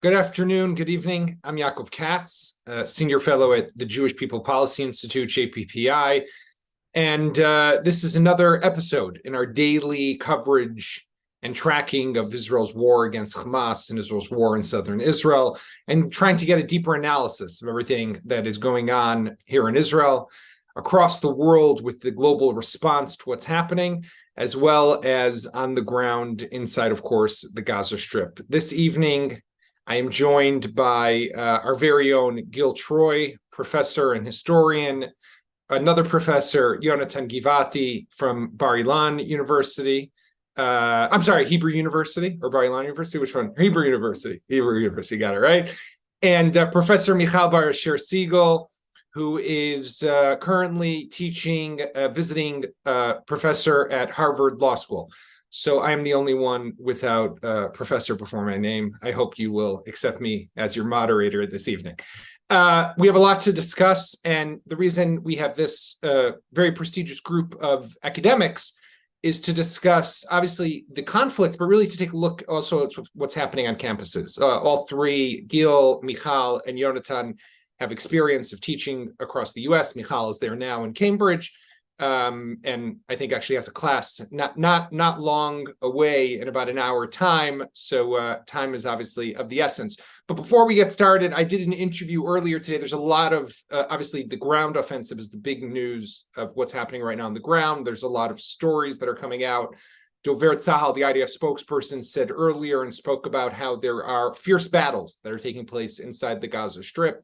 Good afternoon, good evening. I'm Yaakov Katz, Senior Fellow at the Jewish People Policy Institute, JPPI. And this is another episode in our daily coverage and tracking of Israel's war against Hamas and Israel's war in southern Israel, and trying to get a deeper analysis of everything that is going on here in Israel, across the world with the global response to what's happening, as well as on the ground inside, of course, the Gaza Strip. This evening, I am joined by our very own Gil Troy, professor and historian, another professor, Yonatan Givati from Bar-Ilan University. I'm sorry, Hebrew University or Bar-Ilan University? Which one? Hebrew University. Hebrew University, got it right. And Professor Michal Bar-Asher Siegel, who is currently teaching, visiting professor at Harvard Law School. So I'm the only one without professor before my name. I hope you will accept me as your moderator this evening. We have a lot to discuss, and the reason we have this very prestigious group of academics is to discuss, obviously, the conflict, but really to take a look also at what's happening on campuses. All three, Gil, Michal, and Yonatan, have experience of teaching across the U.S. Michal is there now in Cambridge. And I think actually has a class not long away in about an hour time. So time is obviously of the essence. But before we get started, I did an interview earlier today. There's a lot of, obviously the ground offensive is the big news of what's happening right now on the ground. There's a lot of stories that are coming out. Dover Tzahal, the IDF spokesperson, said earlier and spoke about how there are fierce battles that are taking place inside the Gaza Strip.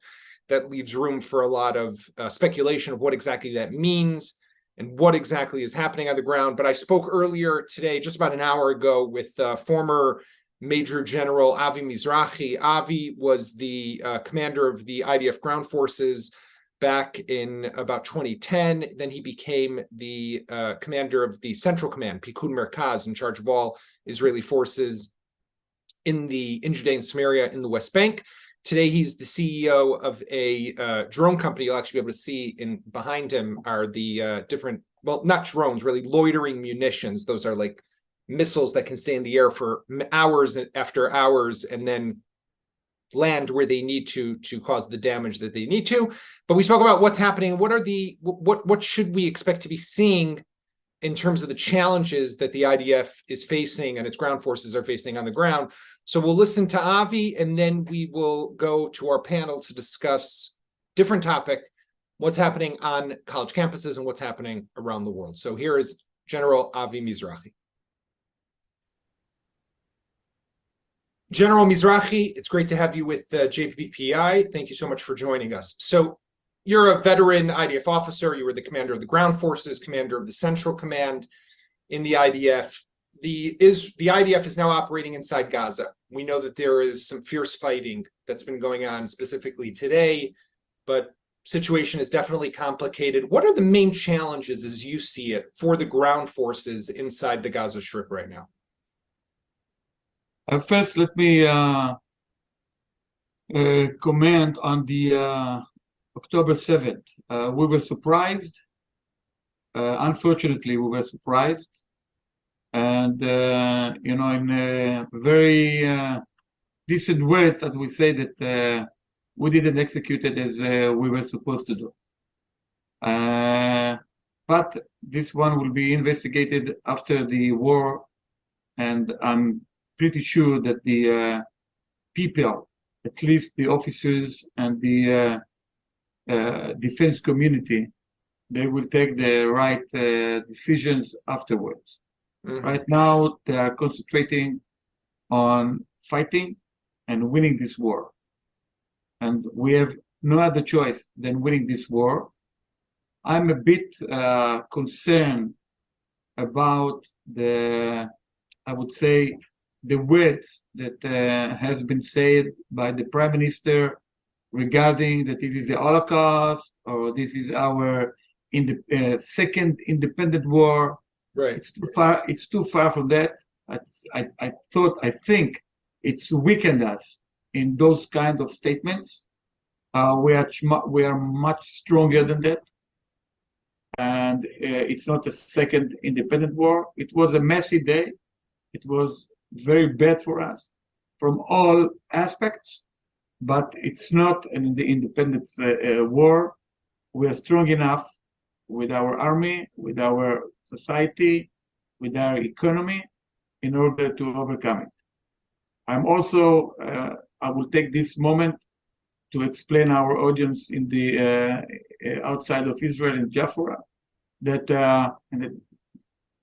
That leaves room for a lot of speculation of what exactly that means and what exactly is happening on the ground. But I spoke earlier today, just about an hour ago, with former Major General Avi Mizrahi. Avi was the commander of the IDF ground forces back in about 2010. Then he became the commander of the Central Command, Pikud Merkaz, in charge of all Israeli forces in Judea and Samaria in the West Bank. Today, he's the CEO of a drone company. You'll actually be able to see behind him are the different, well, not drones, really loitering munitions. Those are like missiles that can stay in the air for hours after hours and then land where they need to cause the damage that they need to. But we spoke about what's happening. What should we expect to be seeing in terms of the challenges that the IDF is facing and its ground forces are facing on the ground. So we'll listen to Avi, and then we will go to our panel to discuss different topic, what's happening on college campuses and what's happening around the world. So here is General Avi Mizrahi. General Mizrahi, it's great to have you with JPPI. Thank you so much for joining us. So you're a veteran IDF officer. You were the commander of the ground forces, commander of the Central Command in the IDF. The IDF is now operating inside Gaza. We know that there is some fierce fighting that's been going on specifically today, but situation is definitely complicated. What are the main challenges as you see it for the ground forces inside the Gaza Strip right now? First, let me comment on the October 7th. We were surprised. Unfortunately, we were surprised. And, in very decent words that we say that we didn't execute it as we were supposed to do. But this one will be investigated after the war. And I'm pretty sure that the people, at least the officers and the defense community, they will take the right decisions afterwards. Mm-hmm. Right now, they are concentrating on fighting and winning this war. And we have no other choice than winning this war. I'm a bit concerned about I would say, the words that has been said by the Prime Minister regarding that this is the Holocaust or this is our second independent war. Right. It's too far from that. I think it's weakened us in those kind of statements. We are much stronger than that. And it's not a second independent war. It was a messy day. It was very bad for us from all aspects, but it's not an independence war. We are strong enough with our army, with our society, with our economy, in order to overcome it. I'm also, I will take this moment to explain our audience in the outside of Israel in Jaffa, that in the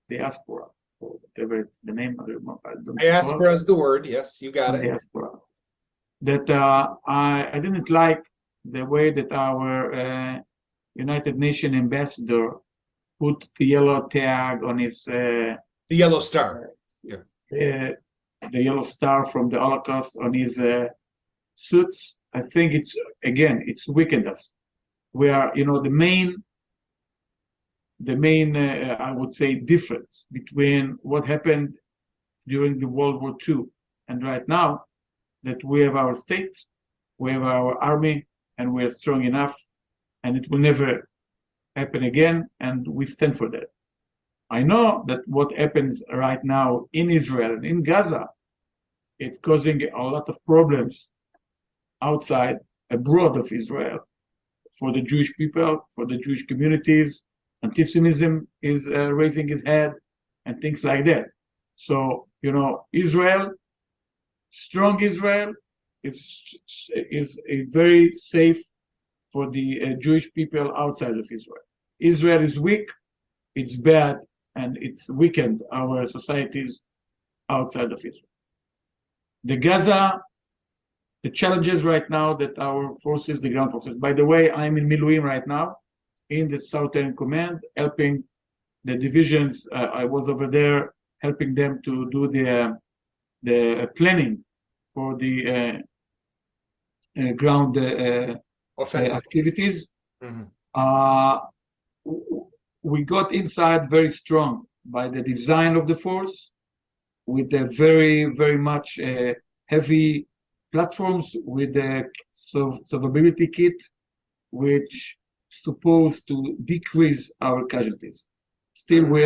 diaspora, or whatever it's the name, I don't Diaspora is the word. Yes, you got it. Diaspora. That I didn't like the way that our United Nations ambassador put the yellow tag on his the yellow star. The yellow star from the Holocaust on his suits. I think it's weakened us. We are, the main I would say difference between what happened during the World War II and right now, that we have our state, we have our army, and we are strong enough, and it will never happen again, and we stand for that. I know that what happens right now in Israel and in Gaza, it's causing a lot of problems outside, abroad of Israel, for the Jewish people, for the Jewish communities. Antisemitism is raising its head and things like that. So, Israel, strong Israel, is very safe for the Jewish people outside of Israel. Israel is weak, it's bad, and it's weakened our societies outside of Israel. The Gaza, the challenges right now that our forces, the ground forces, by the way, I'm in Miluim right now, in the Southern Command, helping the divisions. I was over there helping them to do the planning for the ground activities. Mm-hmm. We got inside very strong by the design of the force, with the very, very much heavy platforms, with the survivability kit, which supposed to decrease our casualties. Still, we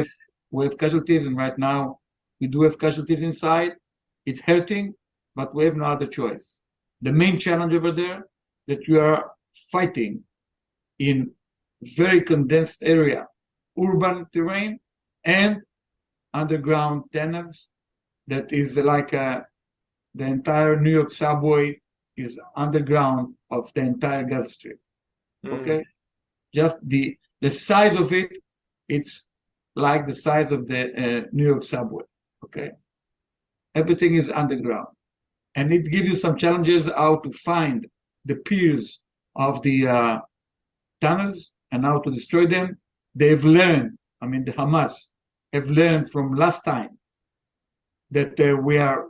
have casualties, and right now we do have casualties inside. It's hurting, but we have no other choice. The main challenge over there, that we are fighting in very condensed area, urban terrain, and underground tunnels. That is like the entire New York subway is underground of the entire Gaza Strip. Okay, just the size of it, it's like the size of the New York subway. Okay, everything is underground, and it gives you some challenges how to find the piers of the tunnels and how to destroy them. They've learned, the Hamas have learned from last time that we are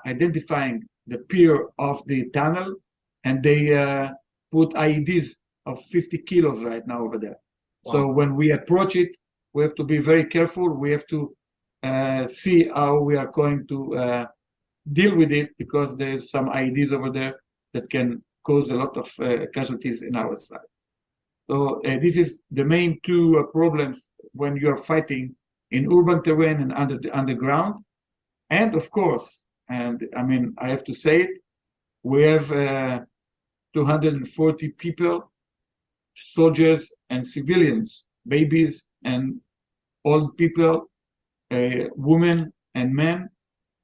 identifying the pier of the tunnel, and they put IEDs of 50 kilos right now over there. Wow. So when we approach it, we have to be very careful. We have to see how we are going to deal with it, because there is some IEDs over there that can cause a lot of casualties in our side. So this is the main two problems when you are fighting in urban terrain and underground. And of course, I have to say it, we have 240 people, soldiers and civilians, babies and old people, women and men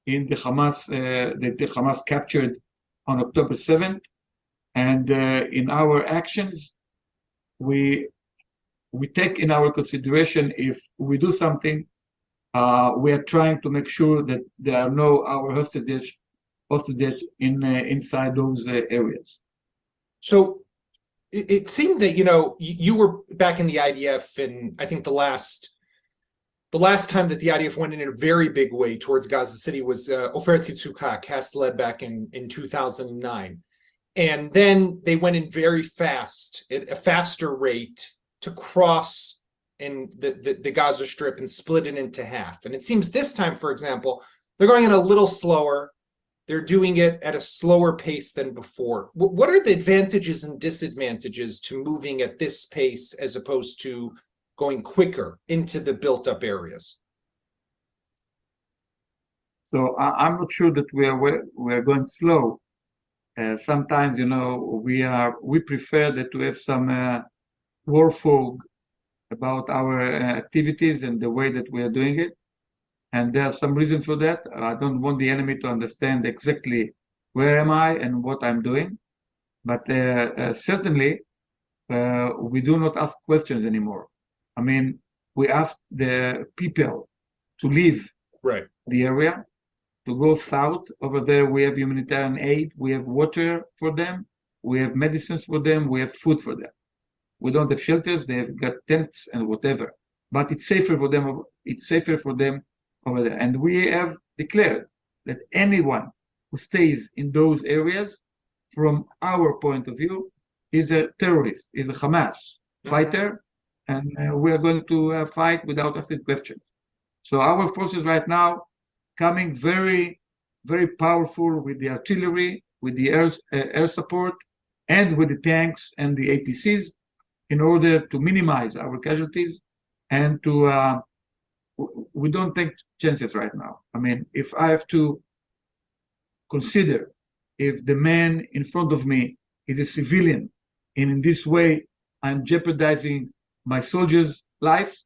in the Hamas, that the Hamas captured on October 7th. And in our actions, we take in our consideration, if we do something, we are trying to make sure that there are no our hostage inside those areas. So it seemed that you were back in the IDF, and I think the last time that the IDF went in a very big way towards Gaza City was Ofer Tzukak, Cast-led back in 2009. And then they went in very fast, at a faster rate, to cross in the Gaza Strip and split it into half. And it seems this time, for example, they're going in a little slower. They're doing it at a slower pace than before. What are the advantages and disadvantages to moving at this pace as opposed to going quicker into the built-up areas? So I'm not sure that we are going slow. Sometimes, we prefer that to have some war fog about our activities and the way that we are doing it. And there are some reasons for that. I don't want the enemy to understand exactly where am I and what I'm doing. But certainly, we do not ask questions anymore. I mean, we ask the people to leave the area, to go south. Over there, we have humanitarian aid, we have water for them, we have medicines for them, we have food for them. We don't have shelters, they've got tents and whatever. But it's safer for them. It's safer for them over there. And we have declared that anyone who stays in those areas, from our point of view, is a terrorist, is a Hamas fighter, and we are going to fight without asking questions. So our forces right now coming very, very powerful with the artillery, with the air support, and with the tanks and the APCs in order to minimize our casualties and to we don't take chances right now. I mean, if I have to consider if the man in front of me is a civilian, and in this way I'm jeopardizing my soldiers' lives,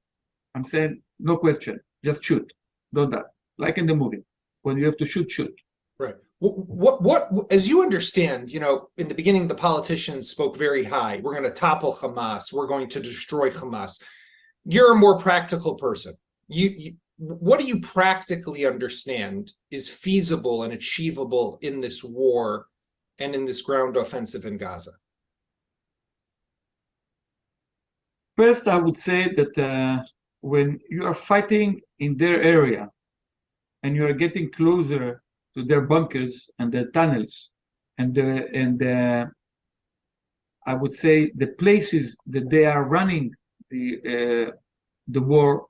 I'm saying no question, just shoot, don't die. Like in the movie, when you have to shoot, shoot. Right. What, as you understand, in the beginning, the politicians spoke very high. We're going to topple Hamas. We're going to destroy Hamas. You're a more practical person. What do you practically understand is feasible and achievable in this war and in this ground offensive in Gaza? First, I would say that when you are fighting in their area and you are getting closer to their bunkers and their tunnels and I would say the places that they are running the war,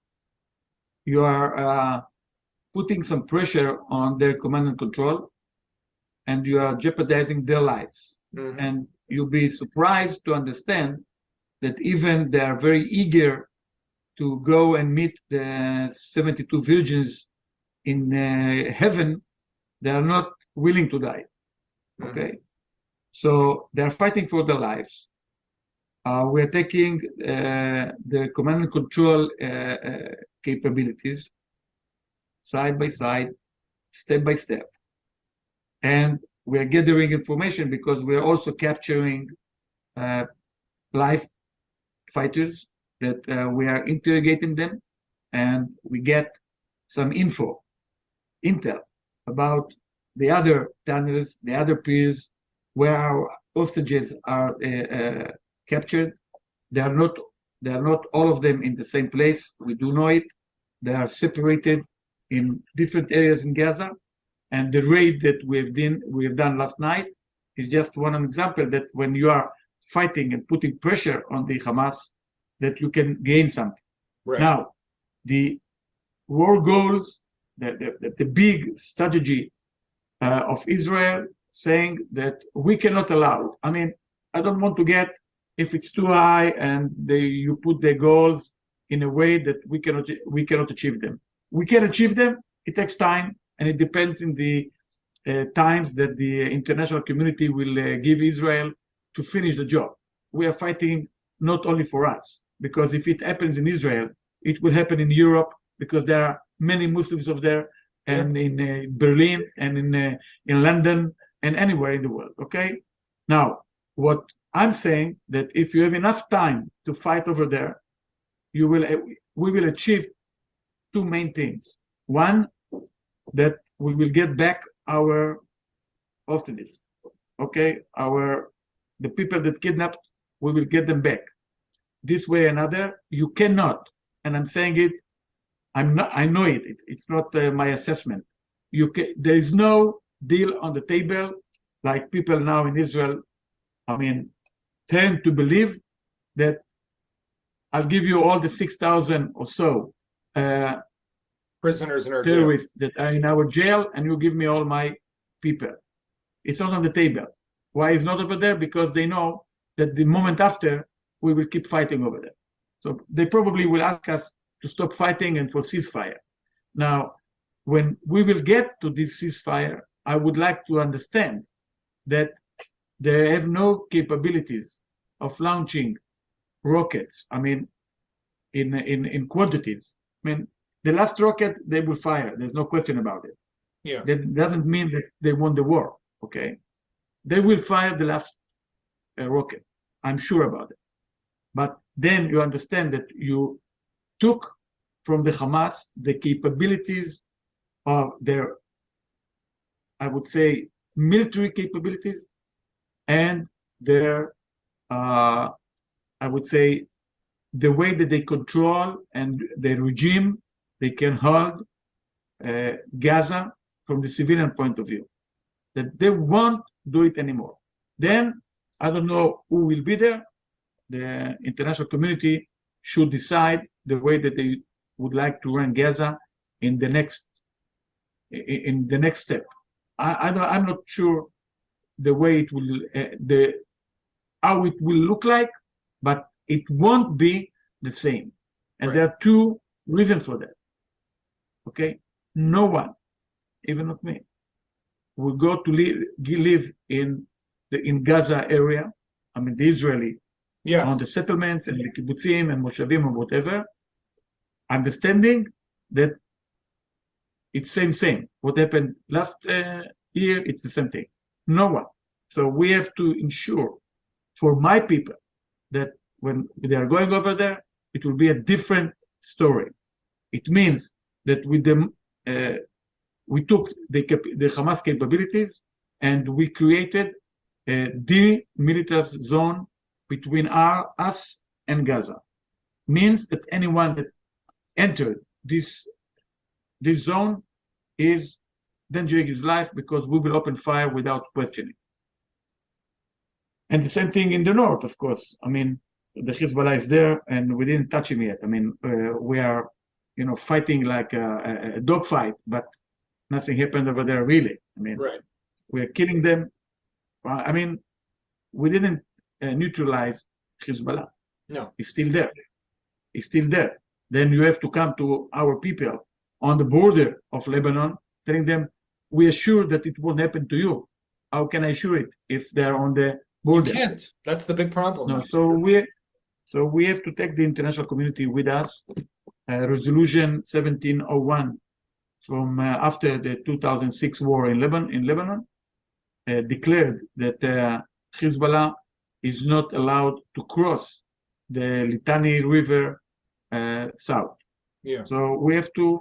you are putting some pressure on their command and control, and you are jeopardizing their lives. And you'll be surprised to understand that even they are very eager to go and meet the 72 virgins in heaven. They are not willing to die. Okay, so they are fighting for their lives. We are taking the command and control capabilities side by side, step by step, and we are gathering information because we are also capturing live fighters that we are interrogating them, and we get some intel about the other tunnels, the other piers where our hostages are captured. They are not all of them in the same place. We do know it. They are separated in different areas in Gaza, and the raid that we have done last night is just one example that when you are fighting and putting pressure on the Hamas, that you can gain something. Right. Now, the war goals, the big strategy of Israel saying that we cannot allow. I mean, I don't want to get if it's too high and you put the goals in a way that we cannot achieve them. We can achieve them. It takes time, and it depends in the times that the international community will give Israel to finish the job. We are fighting not only for us, because if it happens in Israel, it will happen in Europe, because there are many Muslims over there, and in Berlin, and in London, and anywhere in the world. Okay. Now, what I'm saying that if you have enough time to fight over there, we will achieve two main things. One, that we will get back our hostages. Okay, the people that kidnapped, we will get them back. This way or another, you cannot, and I'm saying it, I know it. It's not my assessment. There is no deal on the table, like people now in Israel, I mean, tend to believe that I'll give you all the 6,000 or so prisoners in our terrorists that are in our jail, and you give me all my people. It's not on the table. Why it's not over there? Because they know that the moment after, we will keep fighting over there. So they probably will ask us to stop fighting and for ceasefire. Now, when we will get to this ceasefire, I would like to understand that they have no capabilities of launching rockets. I mean, in quantities. I mean, the last rocket they will fire. There's no question about it. Yeah. That doesn't mean that they won the war. Okay, they will fire the last rocket. I'm sure about it. But then you understand that you took from the Hamas the capabilities of their, I would say, military capabilities and their, I would say, the way that they control and the regime they can hold Gaza from the civilian point of view. That they won't do it anymore. Then I don't know who will be there. The international community should decide the way that they would like to run Gaza in the next step. I'm not sure the way it will how it will look like, but it won't be the same. And Right. there are two reasons for that. Okay, no one, even not me, will go to live in Gaza area. I mean, the Israeli Yeah. on the settlements and the kibbutzim and moshavim or whatever, understanding that it's same. What happened last year, it's the same thing. No one. So we have to ensure for my people that when they are going over there, it will be a different story. It means that with them, we took the Hamas capabilities and we created a demilitarized zone between us and Gaza. Means that anyone that entered this zone is endangering his life because we will open fire without questioning. And the same thing in the north, of course. I mean, the Hezbollah is there, and we didn't touch him yet. I mean, we are, fighting like a dogfight, but nothing happened over there really. I mean, Right. we're killing them. I mean, we didn't neutralize Hezbollah. No. It's still there. It's still there. Then you have to come to our people on the border of Lebanon, telling them, we assure that it won't happen to you. How can I assure it if they're on the border? You can't. That's the big problem. No, so we have to take the international community with us. Resolution 1701 from after the 2006 war in Lebanon declared that Hezbollah is not allowed to cross the Litani River south. Yeah. So we have to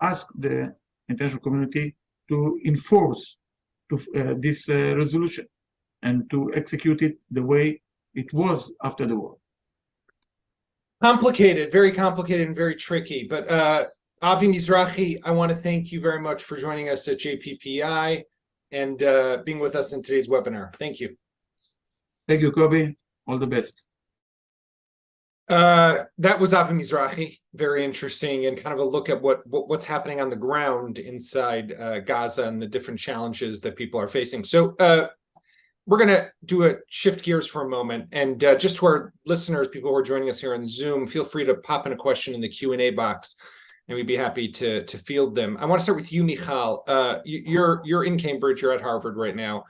ask the international community to enforce this resolution and to execute it the way it was after the war. Complicated, very complicated and very tricky. But Avi Mizrahi, I want to thank you very much for joining us at JPPI and being with us in today's webinar. Thank you. Thank you, Kobe. All the best. That was Avi Mizrahi. Very interesting, and kind of a look at what's happening on the ground inside Gaza and the different challenges that people are facing. So we're going to do a shift gears for a moment, and just to our listeners, people who are joining us here on Zoom, feel free to pop in a question in the Q&A box, and we'd be happy to field them. I want to start with you, Michal. You're in Cambridge. You're at Harvard right now.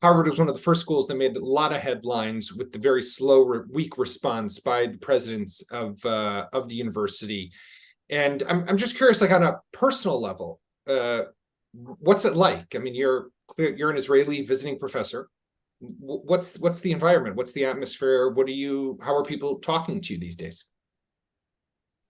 Harvard was one of the first schools that made a lot of headlines with the very slow, weak response by the presidents of the university. And I'm just curious, like on a personal level, what's it like? I mean, you're an Israeli visiting professor. What's the environment? What's the atmosphere? How are people talking to you these days?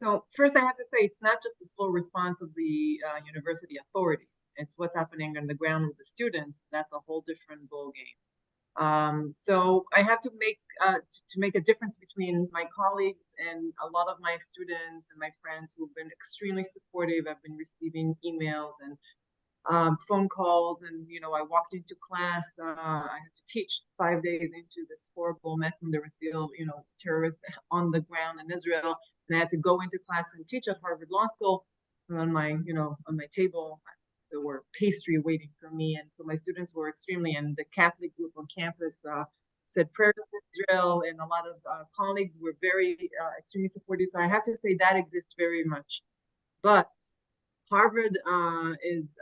So first, I have to say it's not just the slow response of the university authorities. It's what's happening on the ground with the students. That's a whole different ballgame. So I have to make a difference between my colleagues and a lot of my students and my friends who've been extremely supportive. I've been receiving emails and phone calls, and I walked into class. I had to teach 5 days into this horrible mess when there were still terrorists on the ground in Israel, and I had to go into class and teach at Harvard Law School. And on my table there were pastry waiting for me, and so my students were extremely, and the Catholic group on campus said prayers for Israel, and a lot of colleagues were very extremely supportive. So I have to say that exists very much. But Harvard is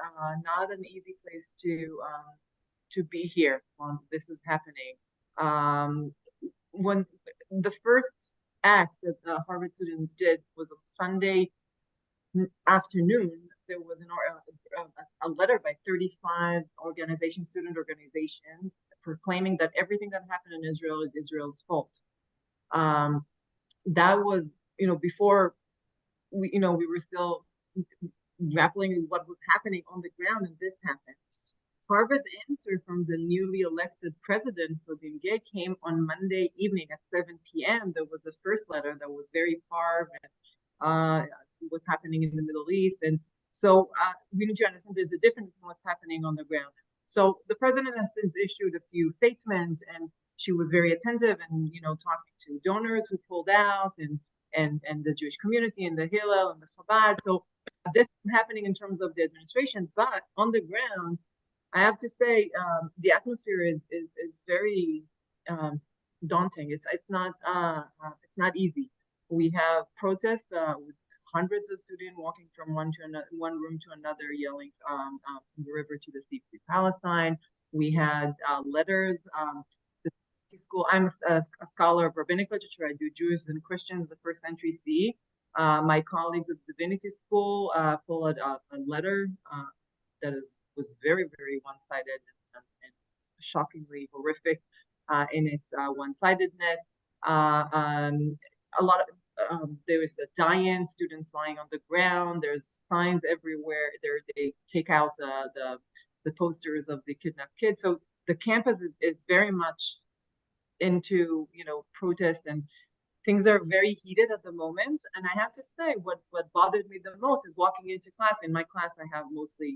not an easy place to be here when this is happening. When the first act that the Harvard students did was on Sunday afternoon, there was a letter by 35 student organizations, proclaiming that everything that happened in Israel is Israel's fault. That was, before we were still grappling with what was happening on the ground, and this happened. Harvard's answer from the newly elected president for Bingay came on Monday evening at 7 p.m. There was the first letter that was very far what's happening in the Middle East. And so we need to understand there's a difference in what's happening on the ground. So the president has since issued a few statements, and she was very attentive and, talking to donors who pulled out and the Jewish community and the Hillel and the Chabad. So this is happening in terms of the administration, but on the ground, I have to say the atmosphere is very daunting. It's not easy. We have protests with hundreds of students walking from one room to another, yelling from the river to the sea, free Palestine. We had letters. The school. I'm a scholar of rabbinic literature. I do Jews and Christians, the first century CE. My colleagues at the Divinity School pulled a letter that was very, very one-sided and shockingly horrific in its one-sidedness. A lot of there was a die-in, students lying on the ground. There's signs everywhere. They take out the posters of the kidnapped kids. So the campus is very much into protest, and things are very heated at the moment. And I have to say, what bothered me the most is walking into class. In my class, I have mostly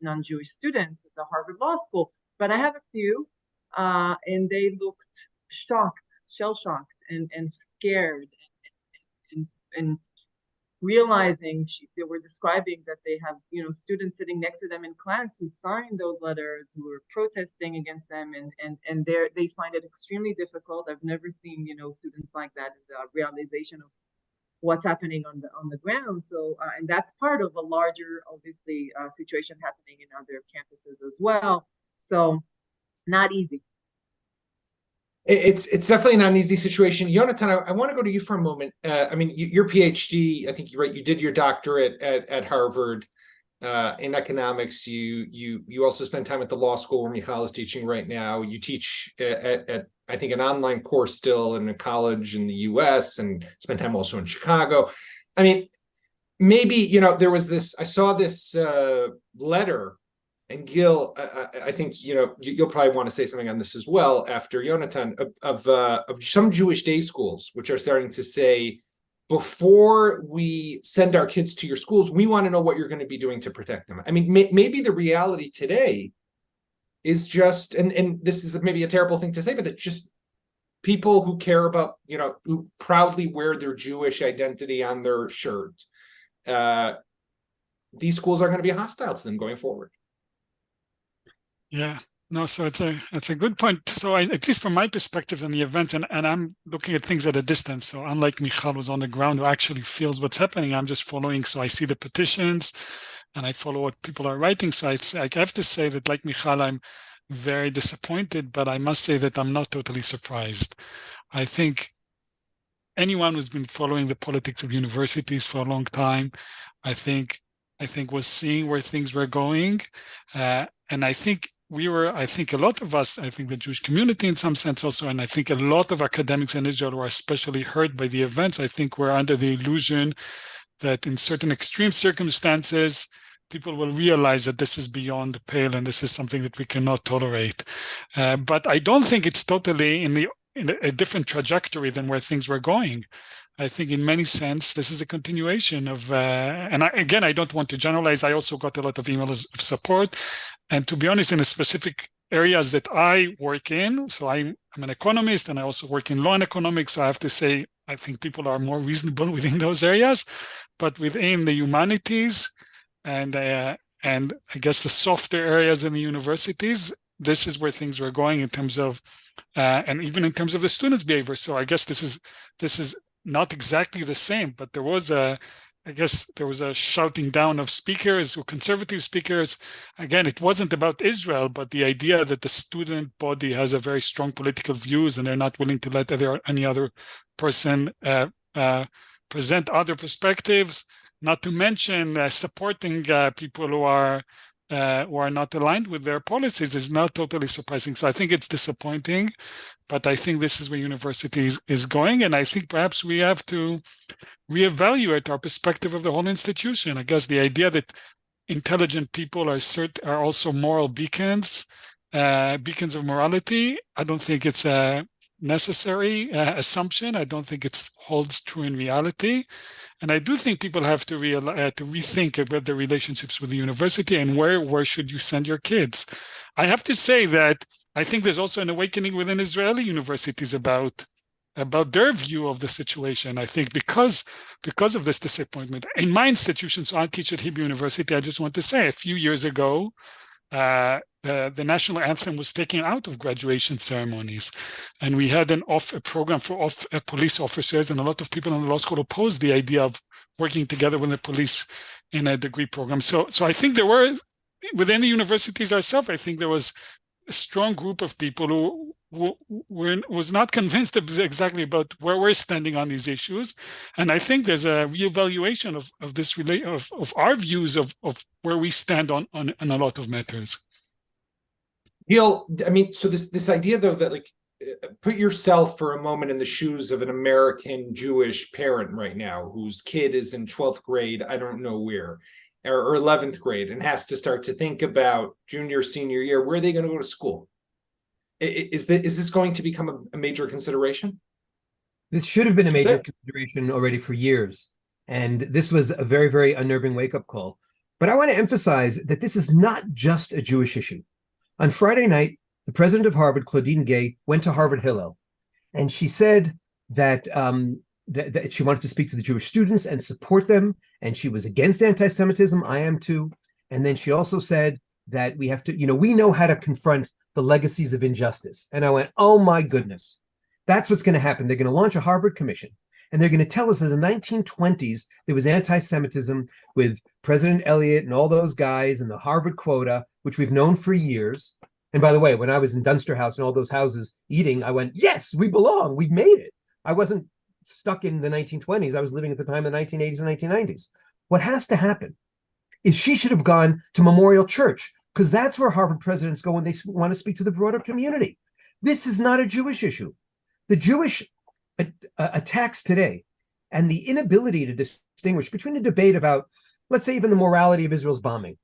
non-Jewish students at the Harvard Law School, but I have a few, and they looked shocked, shell-shocked, and scared, and realizing they were describing that they have students sitting next to them in class who signed those letters, who were protesting against them, and they find it extremely difficult. I've never seen students like that, the realization of what's happening on the ground. So and that's part of a larger, obviously, situation happening in other campuses as well. So not easy. It's definitely not an easy situation. Yonatan, I want to go to you for a moment. I mean, your PhD, I think you're right. You did your doctorate at Harvard in economics. You also spent time at the law school where Michal is teaching right now. You teach at I think an online course still in a college in the U.S. and spent time also in Chicago. I mean, maybe there was this. I saw this letter. And Gil, I think you'll probably want to say something on this as well after Yonatan of some Jewish day schools, which are starting to say, before we send our kids to your schools, we want to know what you're going to be doing to protect them. I mean, maybe the reality today is just, and this is maybe a terrible thing to say, but that just people who care about, who proudly wear their Jewish identity on their shirt, these schools are going to be hostile to them going forward. Yeah, no, so it's a good point. So at least from my perspective in the event, and I'm looking at things at a distance. So unlike Michal, who's on the ground, who actually feels what's happening, I'm just following. So I see the petitions and I follow what people are writing. So I have to say that, like Michal, I'm very disappointed, but I must say that I'm not totally surprised. I think anyone who's been following the politics of universities for a long time, I think was seeing where things were going. And I think a lot of us, I think the Jewish community in some sense also, and I think a lot of academics in Israel were especially hurt by the events. I think we're under the illusion that in certain extreme circumstances, people will realize that this is beyond the pale and this is something that we cannot tolerate. But I don't think it's totally in a different trajectory than where things were going. I think in many sense, this is a continuation of, and I don't want to generalize. I also got a lot of emails of support. And to be honest, in the specific areas that I work in, so I'm an economist and I also work in law and economics. So I have to say, I think people are more reasonable within those areas, but within the humanities and I guess the softer areas in the universities, this is where things were going in terms of, and even in terms of the students' behavior. So I guess this is not exactly the same, but there was I guess there was a shouting down of speakers or conservative speakers. Again, it wasn't about Israel, but the idea that the student body has a very strong political views and they're not willing to let any other person present other perspectives, not to mention supporting people who are not aligned with their policies is not totally surprising. So I think it's disappointing, but I think this is where universities is going. And I think perhaps we have to reevaluate our perspective of the whole institution. I guess the idea that intelligent people are also moral beacons, beacons of morality, I don't think it's a necessary assumption. I don't think it holds true in reality. And I do think people have to rethink about their relationships with the university and where should you send your kids. I have to say that I think there's also an awakening within Israeli universities about their view of the situation. I think because of this disappointment. In my institution, so I teach at Hebrew University, I just want to say a few years ago, the national anthem was taken out of graduation ceremonies, and we had a program for police officers, and a lot of people in the law school opposed the idea of working together with the police in a degree program. So I think there were, within the universities ourselves, I think there was a strong group of people who was not convinced exactly about where we're standing on these issues, and I think there's a reevaluation of our views of where we stand on a lot of matters. Gil, I mean, so this idea though that like put yourself for a moment in the shoes of an American Jewish parent right now whose kid is in 12th grade, I don't know where, or 11th grade, and has to start to think about junior, senior year, where are they going to go to school? Is this going to become a major consideration? This should have been a major consideration already for years. And this was a very, very unnerving wake-up call. But I want to emphasize that this is not just a Jewish issue. On Friday night, the president of Harvard, Claudine Gay, went to Harvard Hillel, and she said that, that she wanted to speak to the Jewish students and support them, and she was against anti-Semitism. I am too. And then she also said that we have to, we know how to confront the legacies of injustice. And I went, oh my goodness, that's what's going to happen. They're going to launch a Harvard Commission, and they're going to tell us that in the 1920s, there was anti-Semitism with President Eliot and all those guys and the Harvard quota, which we've known for years. And by the way, when I was in Dunster House and all those houses eating, I went, yes, we belong. We've made it. I wasn't stuck in the 1920s. I was living at the time in the 1980s and 1990s. What has to happen is she should have gone to Memorial Church, because that's where Harvard presidents go when they want to speak to the broader community. This is not a Jewish issue. The Jewish attacks today and the inability to distinguish between a debate about, let's say, even the morality of Israel's bombing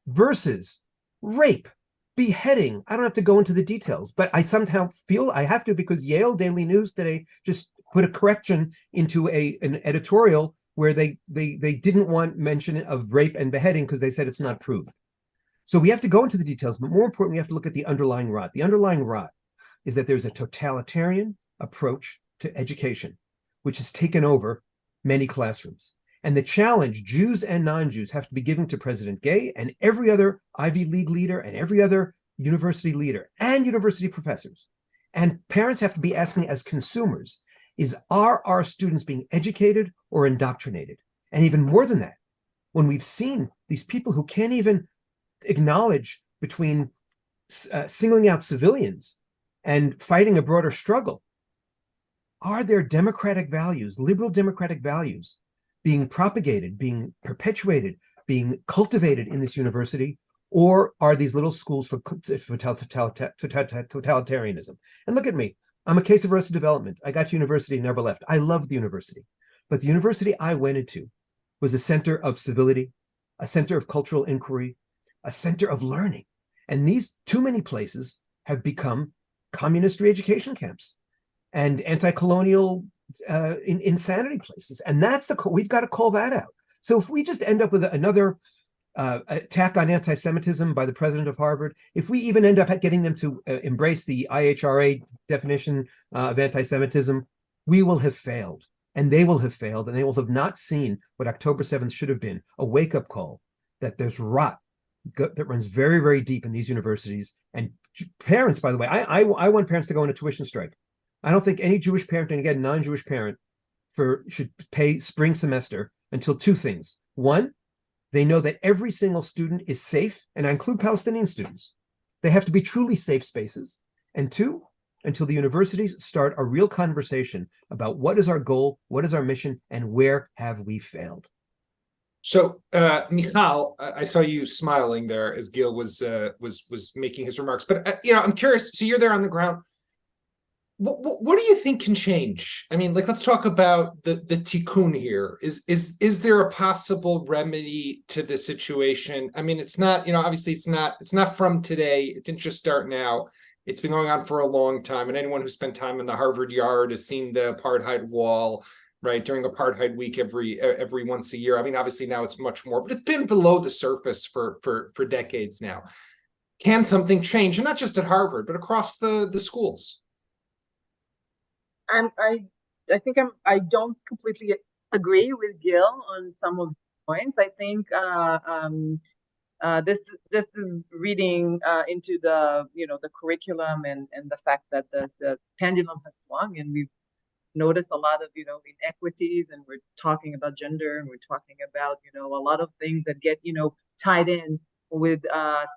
versus rape, beheading. I don't have to go into the details, but I somehow feel I have to, because Yale Daily News today just put a correction into an editorial where they didn't want mention of rape and beheading because they said it's not proved. So we have to go into the details, but more importantly, we have to look at the underlying rot. The underlying rot is that there's a totalitarian approach to education, which has taken over many classrooms. And the challenge Jews and non-Jews have to be giving to President Gay and every other Ivy League leader and every other university leader and university professors, and parents have to be asking as consumers, is are our students being educated or indoctrinated? And even more than that, when we've seen these people who can't even acknowledge between singling out civilians and fighting a broader struggle, are there democratic values, liberal democratic values, being propagated, being perpetuated, being cultivated in this university, or are these little schools for totalitarianism? And look at me, I'm a case of Arrested Development. I got to university, never left. I loved the university, but the university I went into was a center of civility, a center of cultural inquiry, a center of learning. And these too many places have become communist re-education camps and anti-colonial insanity places. And that's we've got to call that out. So if we just end up with another attack on anti-Semitism by the president of Harvard, if we even end up getting them to embrace the IHRA definition of anti-Semitism, we will have failed, and they will have failed, and they will have not seen what October 7th should have been, a wake-up call that there's rot that runs very, very deep in these universities. And parents, by the way, I want parents to go on a tuition strike. I don't think any Jewish parent, and again, non-Jewish parent, should pay spring semester until two things. One, they know that every single student is safe, and I include Palestinian students. They have to be truly safe spaces. And two, until the universities start a real conversation about what is our goal, what is our mission, and where have we failed. So, Michal, I saw you smiling there as Gil was making his remarks. But I'm curious. So you're there on the ground. What do you think can change? I mean, let's talk about the tikkun here. Is there a possible remedy to this situation? I mean, it's not. Obviously, it's not from today. It didn't just start now. It's been going on for a long time. And anyone who spent time in the Harvard Yard has seen the apartheid wall, right, during apartheid week every once a year. I mean, obviously now it's much more, but it's been below the surface for decades now. Can something change? And not just at Harvard, but across the schools? I think I don't completely agree with Gil on some of the points. I think this is reading into the the curriculum and the fact that the pendulum has swung, and we've noticed a lot of inequities, and we're talking about gender, and we're talking about a lot of things that get tied in with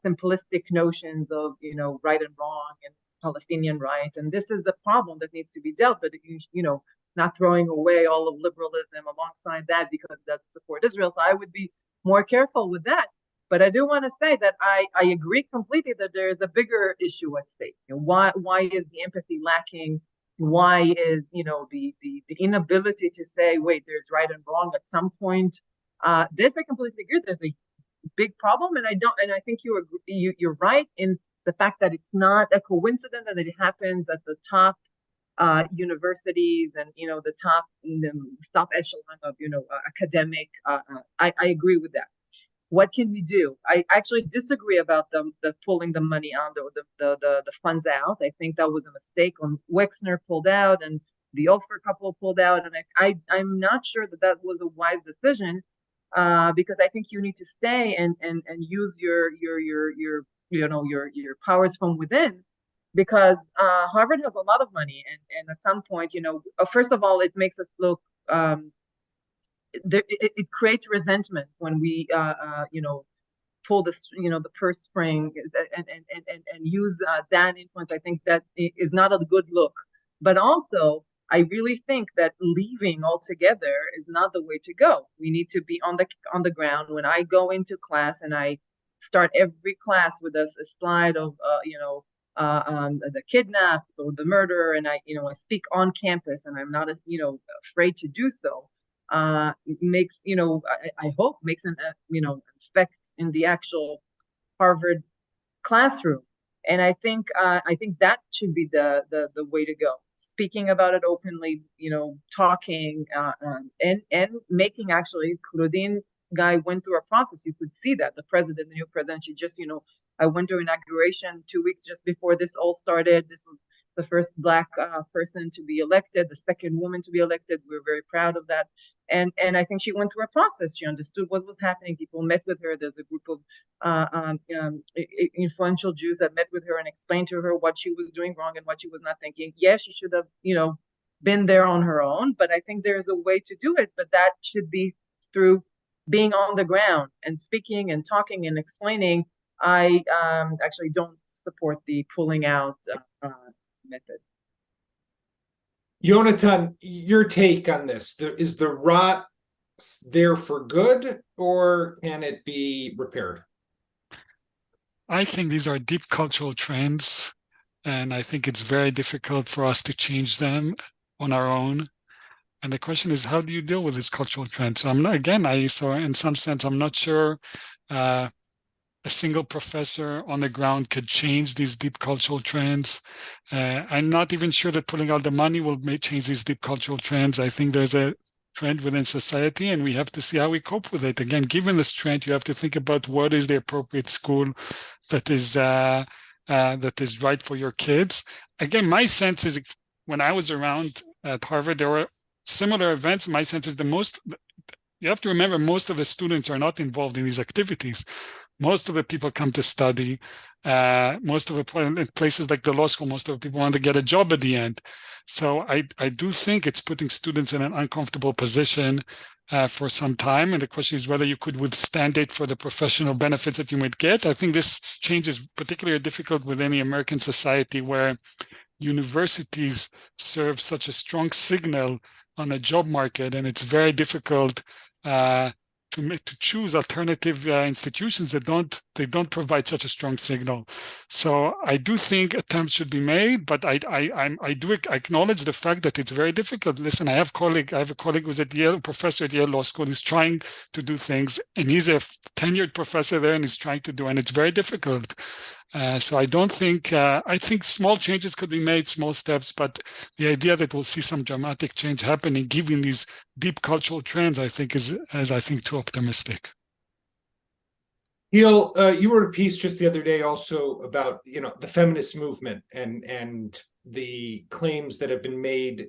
simplistic notions of right and wrong and Palestinian rights, and this is the problem that needs to be dealt with. Not throwing away all of liberalism alongside that because it doesn't support Israel. So I would be more careful with that. But I do want to say that I agree completely that there is a bigger issue at stake. Why is the empathy lacking? Why is the inability to say, wait, there's right and wrong at some point? This I completely agree. There's a big problem, and I think you're right in the fact that it's not a coincidence that it happens at the top universities and the top echelon of academic. I agree with that. What can we do? I actually disagree about the pulling the money on the funds out. I think that was a mistake when Wexner pulled out and the Ofer couple pulled out, and I'm not sure that was a wise decision because I think you need to stay and use your powers from within, because Harvard has a lot of money, and at some point, first of all, it makes us look. It creates resentment when we, pull this, the purse string and use that influence. I think that is not a good look. But also, I really think that leaving altogether is not the way to go. We need to be on the ground. When I go into class and I start every class with a slide of, the kidnapped or the murder, and I speak on campus, and I'm not, afraid to do so. Makes I hope makes an effect in the actual Harvard classroom, and I think that should be the way to go. Speaking about it openly, talking and making. Actually, Kurudin guy went through a process. You could see that the new president, she just I went to inauguration 2 weeks just before this all started. This was the first Black person to be elected, the second woman to be elected. We're very proud of that. And I think she went through a process. She understood what was happening. People met with her. There's a group of influential Jews that met with her and explained to her what she was doing wrong and what she was not thinking. Yes, she should have, been there on her own, but I think there's a way to do it. But that should be through being on the ground and speaking and talking and explaining. I actually don't support the pulling out method. Yonatan, your take on this. Is the rot there for good, or can it be repaired? I think these are deep cultural trends, and I think it's very difficult for us to change them on our own. And the question is, how do you deal with this cultural trend? So in some sense, I'm not sure a single professor on the ground could change these deep cultural trends. I'm not even sure that pulling out the money will change these deep cultural trends. I think there's a trend within society, and we have to see how we cope with it. Again, given this trend, you have to think about what is the appropriate school that is right for your kids. Again, my sense is when I was around at Harvard, there were similar events. My sense is you have to remember, most of the students are not involved in these activities. Most of the people come to study. Most of the in places like the law school, most of the people want to get a job at the end. So I do think it's putting students in an uncomfortable position for some time. And the question is whether you could withstand it for the professional benefits that you might get. I think this change is particularly difficult within the American society, where universities serve such a strong signal on a job market, and it's very difficult to choose alternative institutions that don't provide such a strong signal. So I do think attempts should be made, but I do acknowledge the fact that it's very difficult. Listen, I have a colleague who's at Yale, professor at Yale Law School. He's trying to do things, and he's a tenured professor there, and he's trying to do, and it's very difficult. So I don't think, I think small changes could be made, small steps, but the idea that we'll see some dramatic change happening, given these deep cultural trends, I think is too optimistic. Gil, you wrote a piece just the other day also about, the feminist movement and the claims that have been made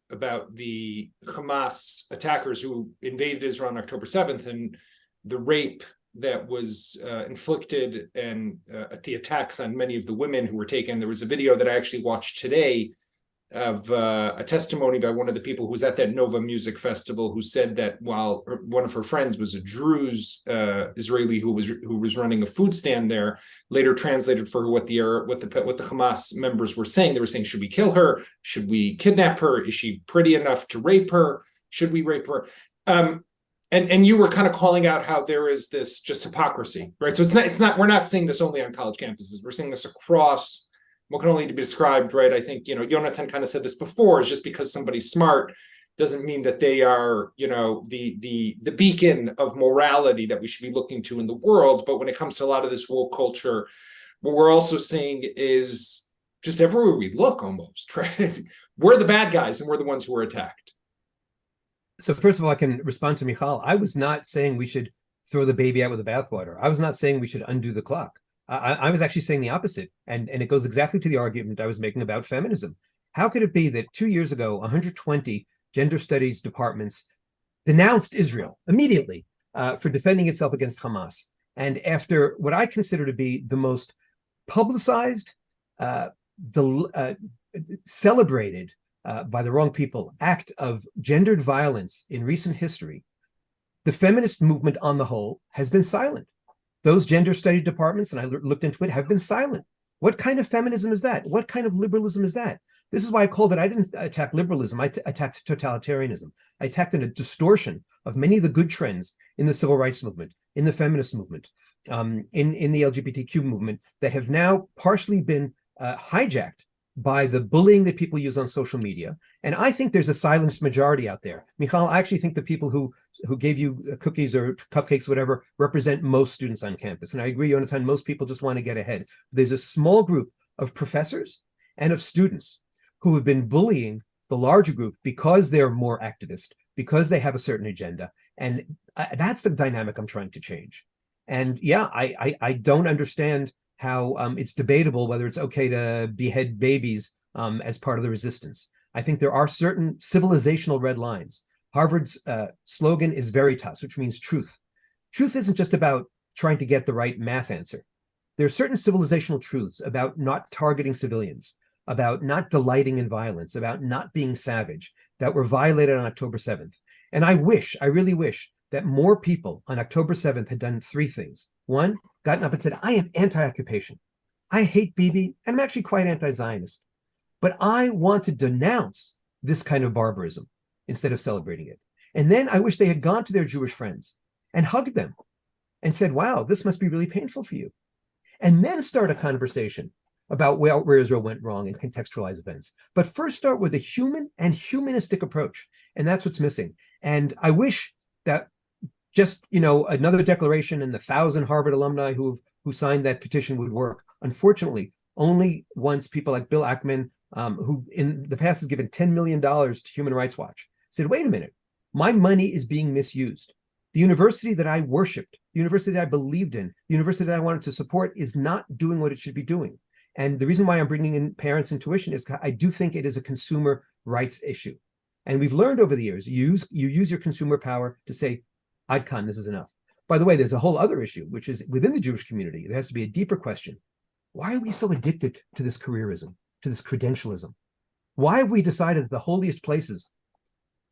about the Hamas attackers who invaded Israel on October 7th and the rape that was inflicted and the attacks on many of the women who were taken. There was a video that I actually watched today of a testimony by one of the people who was at that Nova Music Festival, who said that while one of her friends was a Druze Israeli who was running a food stand there, later translated for her what the Hamas members were saying. They were saying, should we kill her? Should we kidnap her? Is she pretty enough to rape her? Should we rape her? And you were kind of calling out how there is this just hypocrisy, right? So it's not we're not seeing this only on college campuses. We're seeing this across what can only be described, right? I think, Jonathan kind of said this before, is just because somebody's smart doesn't mean that they are, the beacon of morality that we should be looking to in the world. But when it comes to a lot of this woke culture, what we're also seeing is just everywhere we look almost, right? We're the bad guys and we're the ones who are attacked. So first of all, I can respond to Michal. I was not saying we should throw the baby out with the bathwater. I was not saying we should undo the clock. I was actually saying the opposite. And it goes exactly to the argument I was making about feminism. How could it be that 2 years ago, 120 gender studies departments denounced Israel immediately for defending itself against Hamas? And after what I consider to be the most publicized, celebrated, by the wrong people, act of gendered violence in recent history, the feminist movement on the whole has been silent. Those gender study departments, and I looked into it, have been silent. What kind of feminism is that? What kind of liberalism is that? This is why I called it, I didn't attack liberalism, I attacked totalitarianism. I attacked a distortion of many of the good trends in the civil rights movement, in the feminist movement, in the LGBTQ movement, that have now partially been hijacked by the bullying that people use on social media. And I think there's a silenced majority out there. Michal, I actually think the people who gave you cookies or cupcakes, whatever, represent most students on campus. And I agree, Jonathan, most people just want to get ahead. There's a small group of professors and of students who have been bullying the larger group because they're more activist, because they have a certain agenda. And that's the dynamic I'm trying to change. And yeah, I don't understand how it's debatable whether it's okay to behead babies as part of the resistance. I think there are certain civilizational red lines. Harvard's slogan is veritas, which means truth. Truth isn't just about trying to get the right math answer. There are certain civilizational truths about not targeting civilians, about not delighting in violence, about not being savage, that were violated on October 7th. And I really wish that more people on October 7th had done three things. One, gotten up and said, I am anti-occupation. I hate Bibi, and I'm actually quite anti-Zionist. But I want to denounce this kind of barbarism instead of celebrating it. And then I wish they had gone to their Jewish friends and hugged them and said, wow, this must be really painful for you. And then start a conversation about where Israel went wrong and contextualize events. But first start with a human and humanistic approach. And that's what's missing. And I wish that just, another declaration and the 1,000 Harvard alumni who signed that petition would work. Unfortunately, only once people like Bill Ackman, who in the past has given $10 million to Human Rights Watch, said, wait a minute, my money is being misused. The university that I worshiped, the university that I believed in, the university that I wanted to support is not doing what it should be doing. And the reason why I'm bringing in parents' intuition is I do think it is a consumer rights issue. And we've learned over the years, you use your consumer power to say, Ad Khan, this is enough. By the way, there's a whole other issue, which is within the Jewish community, there has to be a deeper question. why are we so addicted to this careerism, to this credentialism? Why have we decided that the holiest places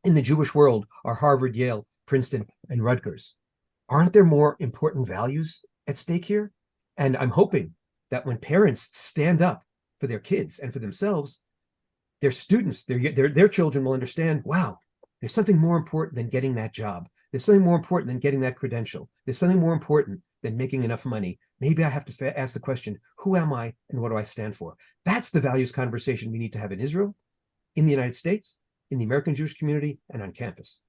in the Jewish world are Harvard, Yale, Princeton, and Rutgers? Aren't there more important values at stake here? And I'm hoping that when parents stand up for their kids and for themselves, their students, their children will understand, wow, there's something more important than getting that job. There's something more important than getting that credential. There's something more important than making enough money. Maybe I have to ask the question, who am I and what do I stand for? That's the values conversation we need to have in Israel, in the United States, in the American Jewish community, and on campus.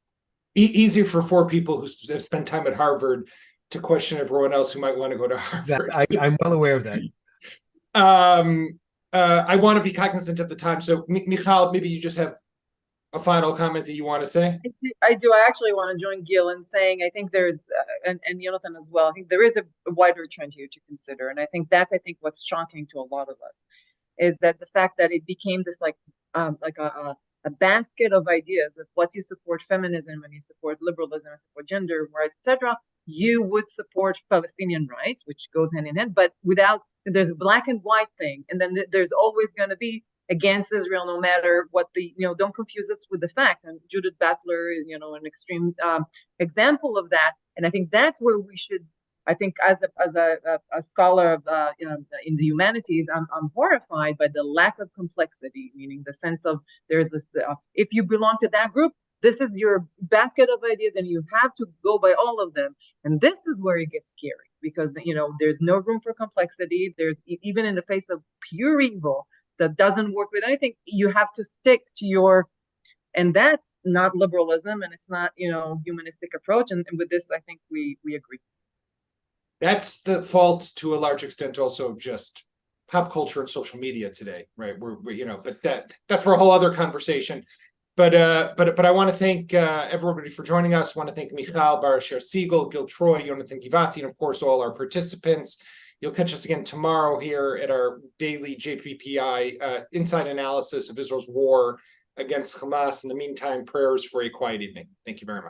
Easier for 4 people who have spent time at Harvard to question everyone else who might want to go to Harvard. I'm well aware of that. I want to be cognizant of the time. So, Michal, maybe you just have a final comment that you want to say? I do. I actually want to join Gil in saying I think there's, and Jonathan as well, I think there is a wider trend here to consider. And I think that's, what's shocking to a lot of us is that the fact that it became this like a basket of ideas of what you support feminism and you support liberalism and support gender rights, etc. You would support Palestinian rights, which goes hand in hand, but without, there's a black and white thing. And then there's always going to be against Israel, no matter what don't confuse it with the fact. And Judith Butler is, an extreme example of that. And I think that's where we should, as a scholar of, in the humanities, I'm horrified by the lack of complexity, meaning the sense of there's this, if you belong to that group, this is your basket of ideas and you have to go by all of them. And this is where it gets scary because, there's no room for complexity. There's, even in the face of pure evil that doesn't work with anything, you have to stick to and that's not liberalism and it's not, humanistic approach. And with this, I think we agree. That's the fault to a large extent also of just pop culture and social media today, right? But that's for a whole other conversation. But I want to thank everybody for joining us. I want to thank Michal Bar-Asher-Siegel, Gil Troy, Jonathan Givati, and of course all our participants. You'll catch us again tomorrow here at our daily JPPI inside analysis of Israel's war against Hamas. In the meantime, prayers for a quiet evening. Thank you very much.